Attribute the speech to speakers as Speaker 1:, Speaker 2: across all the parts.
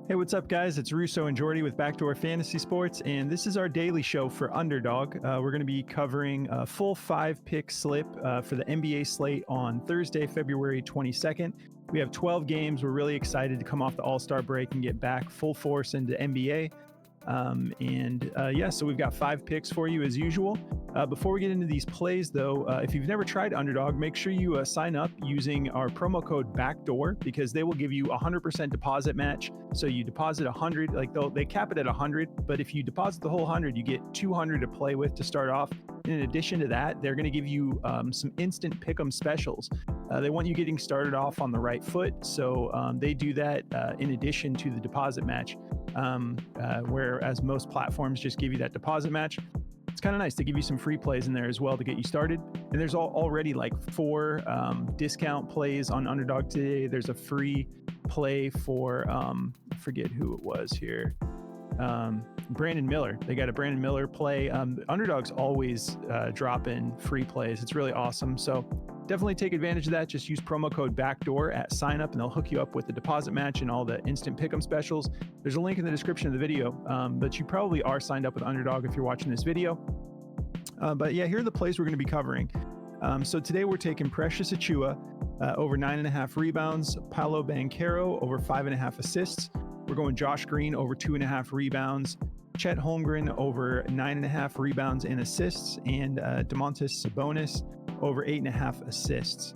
Speaker 1: Hey, what's up, guys? It's Russo and Jordy with Backdoor Fantasy Sports, and this is our daily show for Underdog. We're going to be covering a full 5-pick slip for the NBA slate on Thursday, February 22nd. We have 12 games. We're really excited to come off the All-Star break and get back full force into NBA. So we've got 5 picks for you as usual. Before we get into these plays, though, if you've never tried Underdog, make sure you sign up using our promo code BACKDOOR because they will give you a 100% deposit match. So you deposit 100, they cap it at 100, but if you deposit the whole 100, you get 200 to play with to start off. In addition to that, they're going to give you some instant pick'em specials. They want you getting started off on the right foot, so they do that in addition to the deposit match, whereas most platforms just give you that deposit match. It's kind of nice to give you some free plays in there as well to get you started. And there's already like 4 discount plays on Underdog today. There's a free play for, I forget who it was here. Brandon Miller. They got a Brandon Miller play. Underdog's always dropping free plays. It's really awesome. So definitely take advantage of that. Just use promo code BACKDOOR at sign up and they'll hook you up with the deposit match and all the instant pick'em specials. There's a link in the description of the video, but you probably are signed up with Underdog if you're watching this video. Here are the plays we're going to be covering. So today we're taking Precious Achiuwa over 9.5 rebounds, Paolo Banchero over 5.5 assists. We're going Josh Green over 2.5 rebounds, Chet Holmgren over 9.5 rebounds and assists, and Domantas Sabonis over 8.5 assists.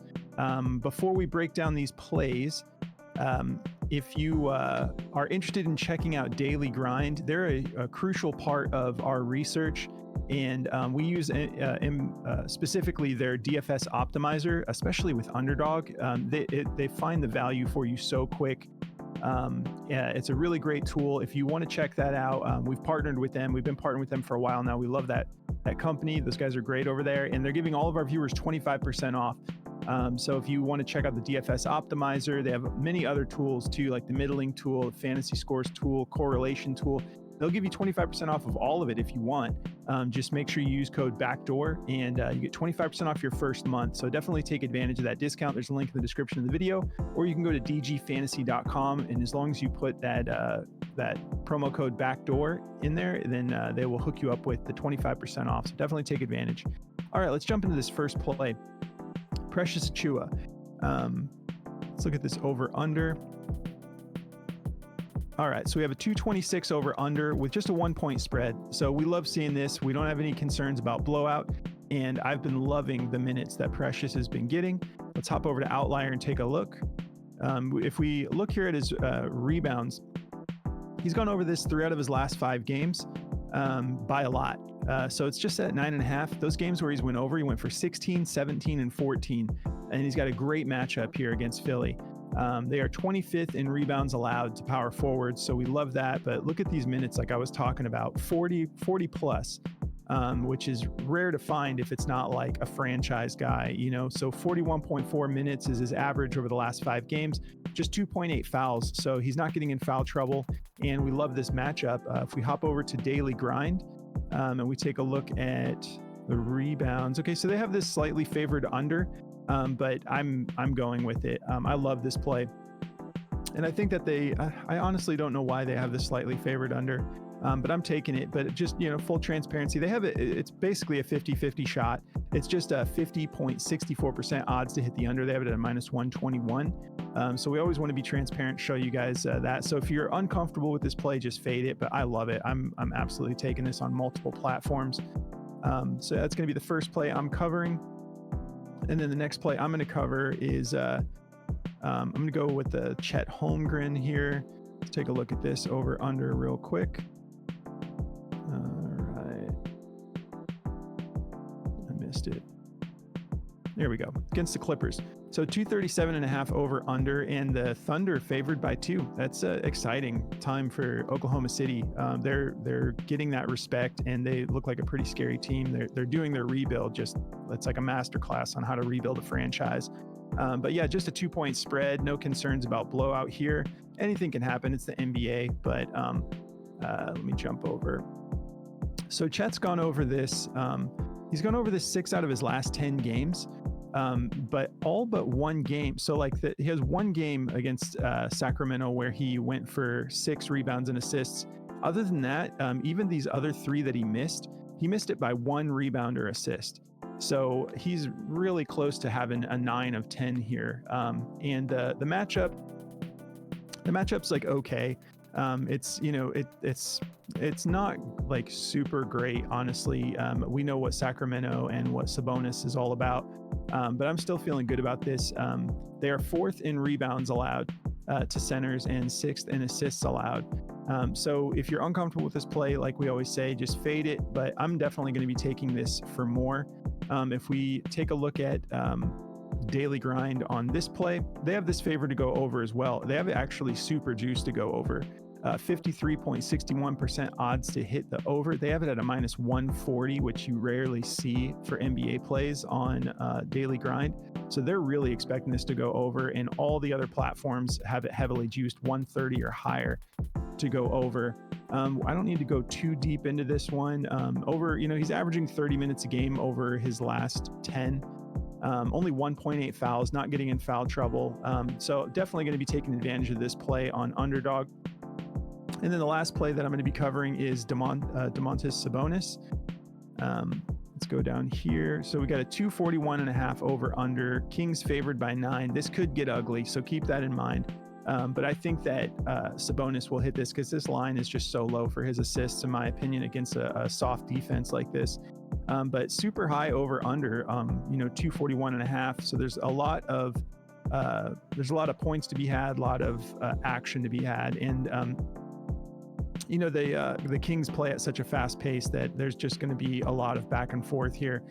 Speaker 1: Before we break down these plays, if you are interested in checking out Daily Grind, they're a crucial part of our research, and we use specifically their DFS optimizer, especially with Underdog. They find the value for you so quick. It's a really great tool. If you want to check that out, we've partnered with them. We've been partnering with them for a while now. We love that company. Those guys are great over there, and they're giving all of our viewers 25% off. So if you want to check out the DFS optimizer, they have many other tools too, like the middling tool, the fantasy scores tool, correlation tool. They'll give you 25% off of all of it if you want. Just make sure you use code BACKDOOR and you get 25% off your first month. So definitely take advantage of that discount. There's a link in the description of the video, or you can go to dgfantasy.com, and as long as you put that promo code BACKDOOR in there, then they will hook you up with the 25% off. So definitely take advantage. All right, let's jump into this first play. Precious Achiuwa. Let's look at this over under. All right, so we have a 226 over under with just a 1-point spread. So we love seeing this. We don't have any concerns about blowout, and I've been loving the minutes that Precious has been getting. Let's hop over to Outlier and take a look. If we look here at his rebounds, he's gone over this 3 out of his last 5 games by a lot. So it's just at 9.5. Those games where he's went over, he went for 16, 17, and 14. And he's got a great matchup here against Philly. They are 25th in rebounds allowed to power forward, so we love that. But look at these minutes like I was talking about, 40 plus, which is rare to find if it's not like a franchise guy, you know. So 41.4 minutes is his average over the last 5 games, just 2.8 fouls. So he's not getting in foul trouble, and we love this matchup. If we hop over to Daily Grind and we take a look at the rebounds. Okay, so they have this slightly favored under, but I'm going with it. I love this play, and I think that I honestly don't know why they have this slightly favored under, but I'm taking it. But just, you know, full transparency, they have it's basically a 50-50 shot. It's just a 50.64% odds to hit the under. They have it at a -121. So we always want to be transparent, show you guys that. So if you're uncomfortable with this play, just fade it. But I love it. I'm absolutely taking this on multiple platforms. So that's going to be the first play I'm covering. And then the next play I'm going to cover is I'm going to go with the Chet Holmgren here. Let's take a look at this over under real quick. All right. I missed it. There we go. Against the Clippers. So 237.5 over under, and the Thunder favored by 2. That's an exciting time for Oklahoma City. They're getting that respect, and they look like a pretty scary team. They're doing their rebuild. It's like a masterclass on how to rebuild a franchise. But yeah, just a 2-point spread. No concerns about blowout here. Anything can happen. It's the NBA. But let me jump over. So Chet's gone over this. He's gone over this 6 out of his last 10 games. But all but one game. So like he has one game against Sacramento where he went for 6 rebounds and assists. Other than that, even these other 3 that he missed it by 1 rebound or assist. So he's really close to having a 9 of 10 here. And the matchup's like okay. It's it's not like super great, honestly. We know what Sacramento and what Sabonis is all about, but I'm still feeling good about this. They are 4th in rebounds allowed to centers and 6th in assists allowed. So if you're uncomfortable with this play, like we always say, just fade it. But I'm definitely going to be taking this for more. If we take a look at daily grind on this play, they have this favor to go over as well. They have actually super juice to go over. 53.61% odds to hit the over. They have it at a minus 140, which you rarely see for NBA plays on daily grind. So they're really expecting this to go over, and all the other platforms have it heavily juiced 130 or higher to go over. I don't need to go too deep into this one. He's averaging 30 minutes a game over his last 10. Only 1.8 fouls, not getting in foul trouble. So definitely going to be taking advantage of this play on underdog. And then the last play that I'm going to be covering is Domantas Sabonis. Let's go down here. So we got a 241.5 over under. Kings favored by 9. This could get ugly, so keep that in mind. But I think that Sabonis will hit this because this line is just so low for his assists, in my opinion, against a soft defense like this. But super high over under, 241.5. So there's a lot of points to be had, a lot of action to be had, and the Kings play at such a fast pace that there's just going to be a lot of back and forth here.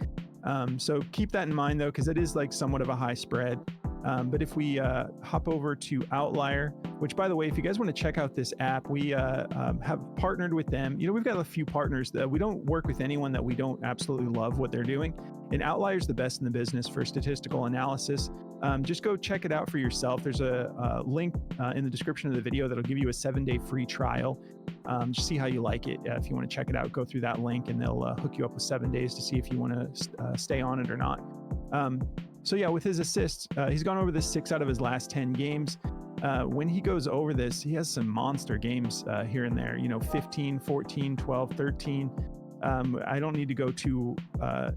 Speaker 1: So keep that in mind, though, because it is like somewhat of a high spread. But if we hop over to Outlier, which, by the way, if you guys want to check out this app, we have partnered with them. We've got a few partners that we don't work with anyone that we don't absolutely love what they're doing. And Outlier's the best in the business for statistical analysis. Just go check it out for yourself. There's a link in the description of the video that'll give you a 7-day free trial. Just see how you like it. If you want to check it out, go through that link and they'll hook you up with 7 days to see if you want to stay on it or not. So yeah, with his assists, he's gone over this 6 out of his last 10 games. When he goes over this, he has some monster games here and there, 15, 14, 12, 13. I don't need to go too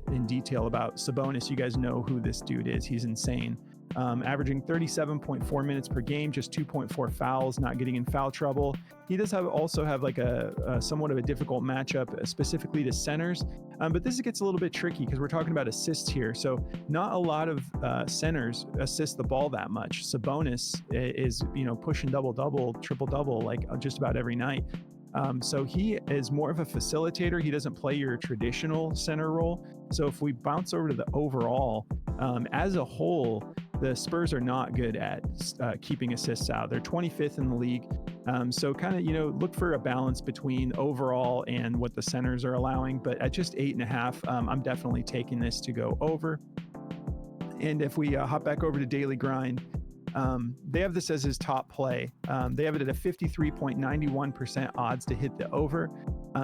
Speaker 1: in detail about Sabonis. You guys know who this dude is. He's insane. Averaging 37.4 minutes per game, just 2.4 fouls, not getting in foul trouble. He does also have like a somewhat of a difficult matchup specifically to centers. But this gets a little bit tricky because we're talking about assists here. So not a lot of centers assist the ball that much. Sabonis is, pushing double-double, triple-double like just about every night. So he is more of a facilitator. He doesn't play your traditional center role. So if we bounce over to the overall, as a whole, the Spurs are not good at keeping assists out. They're 25th in the league. So kind of, look for a balance between overall and what the centers are allowing. But at just 8.5, I'm definitely taking this to go over. And if we hop back over to Daily Grind, they have this as his top play. They have it at a 53.91% odds to hit the over.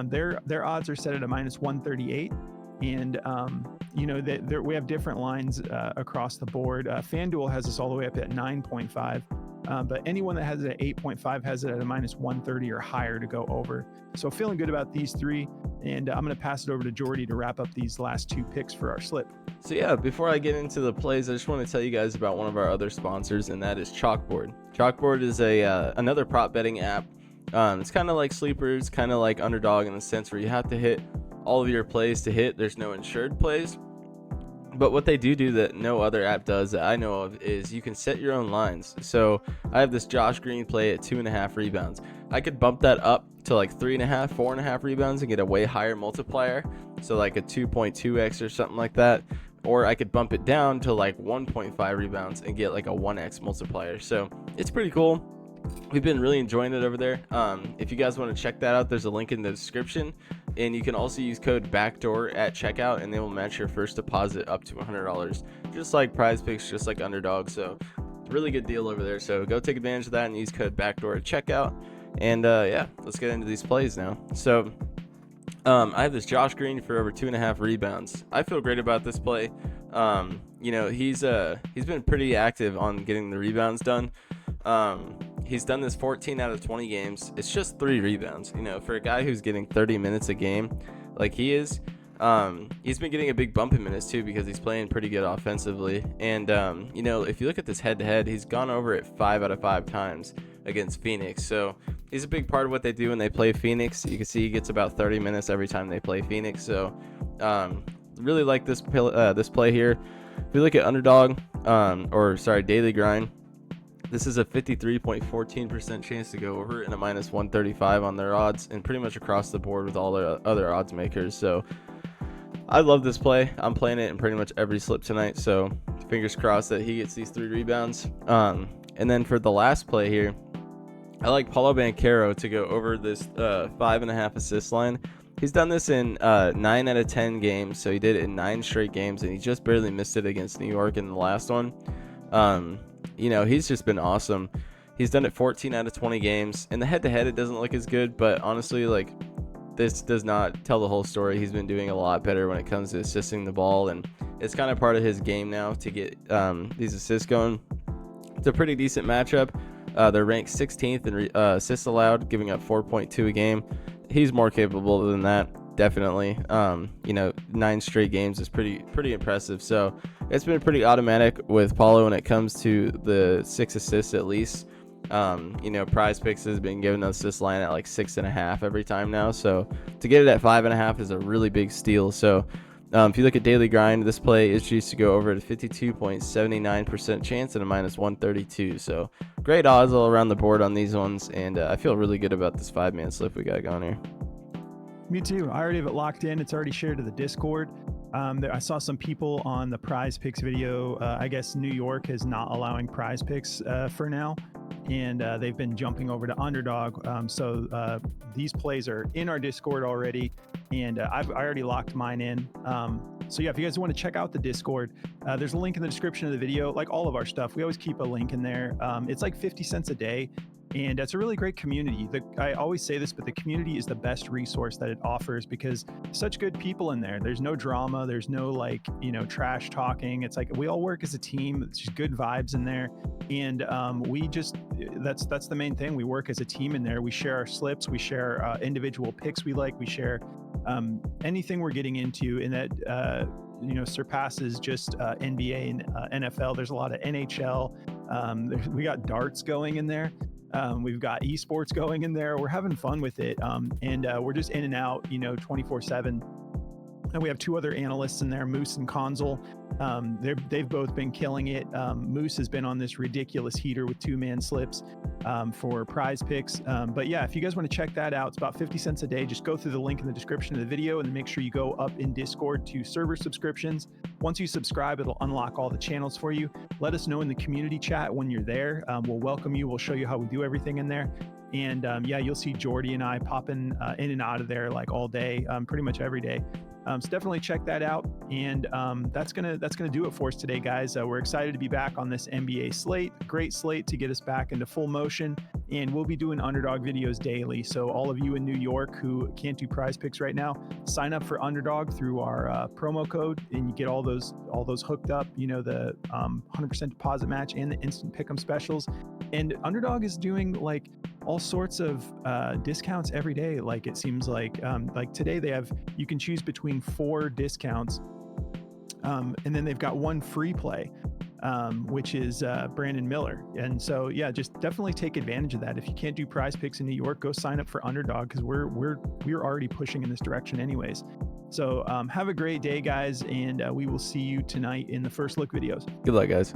Speaker 1: Their odds are set at a minus 138. And, we have different lines across the board. FanDuel has this all the way up at 9.5. But anyone that has it at 8.5 has it at a minus 130 or higher to go over. So feeling good about these 3. And I'm going to pass it over to Jordy to wrap up these last 2 picks for our slip.
Speaker 2: So yeah, before I get into the plays, I just want to tell you guys about one of our other sponsors, and that is CHALKBOARD. CHALKBOARD is another prop betting app. It's kind of like Sleepers, kind of like Underdog in the sense where you have to hit all of your plays to hit. There's no insured plays. But what they do that no other app does that I know of is you can set your own lines. So I have this Josh Green play at 2.5 rebounds. I could bump that up to like 3.5, 4.5 rebounds and get a way higher multiplier. So like a 2.2x or something like that. Or I could bump it down to like 1.5 rebounds and get like a 1x multiplier. So it's pretty cool. We've been really enjoying it over there. If you guys want to check that out, there's a link in the description. And you can also use code BACKDOOR at checkout, and they will match your first deposit up to $100. Just like Prize Picks, just like Underdog. So it's a really good deal over there. So go take advantage of that and use code BACKDOOR at checkout. And yeah, let's get into these plays now. So I have this Josh Green for over 2.5 rebounds. I feel great about this play. You know, he's been pretty active on getting the rebounds done. He's done this 14 out of 20 games. It's just 3 rebounds. You know, for a guy who's getting 30 minutes a game, like he is, he's been getting a big bump in minutes too because he's playing pretty good offensively. And you know, if you look at this head-to-head, he's gone over it 5 out of 5 times against Phoenix. So he's a big part of what they do when they play Phoenix. You can see he gets about 30 minutes every time they play Phoenix. So really like this play here. If we look at underdog, daily grind, this is a 53.14% chance to go over and a minus 135 on their odds, and pretty much across the board with all the other odds makers. So I love this play. I'm playing it in pretty much every slip tonight. So fingers crossed that he gets these 3 rebounds. And then for the last play here, I like Paulo Banchero to go over this 5.5 assist line. He's done this in 9 out of 10 games, so he did it in 9 straight games, and he just barely missed it against New York in the last one. You know, he's just been awesome. He's done it 14 out of 20 games. In the head-to-head, it doesn't look as good, but honestly, like, this does not tell the whole story. He's been doing a lot better when it comes to assisting the ball, and it's kind of part of his game now to get these assists going. It's a pretty decent matchup. They're ranked 16th in assists allowed, giving up 4.2 a game. He's more capable than that, definitely. You know, 9 straight games is pretty impressive. So it's been pretty automatic with Paulo when it comes to the 6 assists at least. You know, Prize Picks has been giving us this line at like 6.5 every time now. So to get it at 5.5 is a really big steal. So if you look at daily grind, this play is used to go over at a 52.79% chance and a minus 132. So great odds all around the board on these ones, and I feel really good about this 5-man slip we got going here.
Speaker 1: Me too. I already have it locked in. It's already shared to the Discord. I saw some people on the Prize Picks video. I guess New York is not allowing Prize Picks for now, and they've been jumping over to Underdog. So these plays are in our Discord already, and I already locked mine in. So yeah, if you guys want to check out the Discord, there's a link in the description of the video. Like all of our stuff, we always keep a link in there. It's like 50 cents a day. And it's a really great community. I always say this, but the community is the best resource that it offers because such good people in there. There's no drama. There's no trash talking. It's like we all work as a team. It's just good vibes in there. And that's the main thing. We work as a team in there. We share our slips. We share individual picks we like. We share anything we're getting into, and that surpasses just NBA and NFL. There's a lot of NHL. We got darts going in there. We've got esports going in there. We're having fun with it. And we're just in and out, 24/7. And we have 2 other analysts in there, Moose and Consul. They've both been killing it. Moose has been on this ridiculous heater with 2-man slips for Prize Picks. But yeah, if you guys want to check that out, it's about 50 cents a day. Just go through the link in the description of the video and make sure you go up in Discord to server subscriptions. Once you subscribe, it'll unlock all the channels for you. Let us know in the community chat when you're there. We'll welcome you. We'll show you how we do everything in there. And yeah, you'll see Jordy and I popping in and out of there like all day, pretty much every day. So definitely check that out. And that's gonna do it for us today, guys. We're excited to be back on this NBA slate. Great slate to get us back into full motion. And we'll be doing Underdog videos daily. So all of you in New York who can't do Prize Picks right now, sign up for Underdog through our promo code, and you get all those hooked up. The 100% deposit match and the instant pick'em specials. And Underdog is doing like all sorts of discounts every day. Like it seems like today you can choose between 4 discounts, and then they've got 1 free play, which is Brandon Miller. And so yeah, just definitely take advantage of that. If you can't do Prize Picks in New York, go sign up for Underdog because we're already pushing in this direction anyways. So have a great day, guys, and we will see you tonight in the First Look videos.
Speaker 2: Good luck, guys.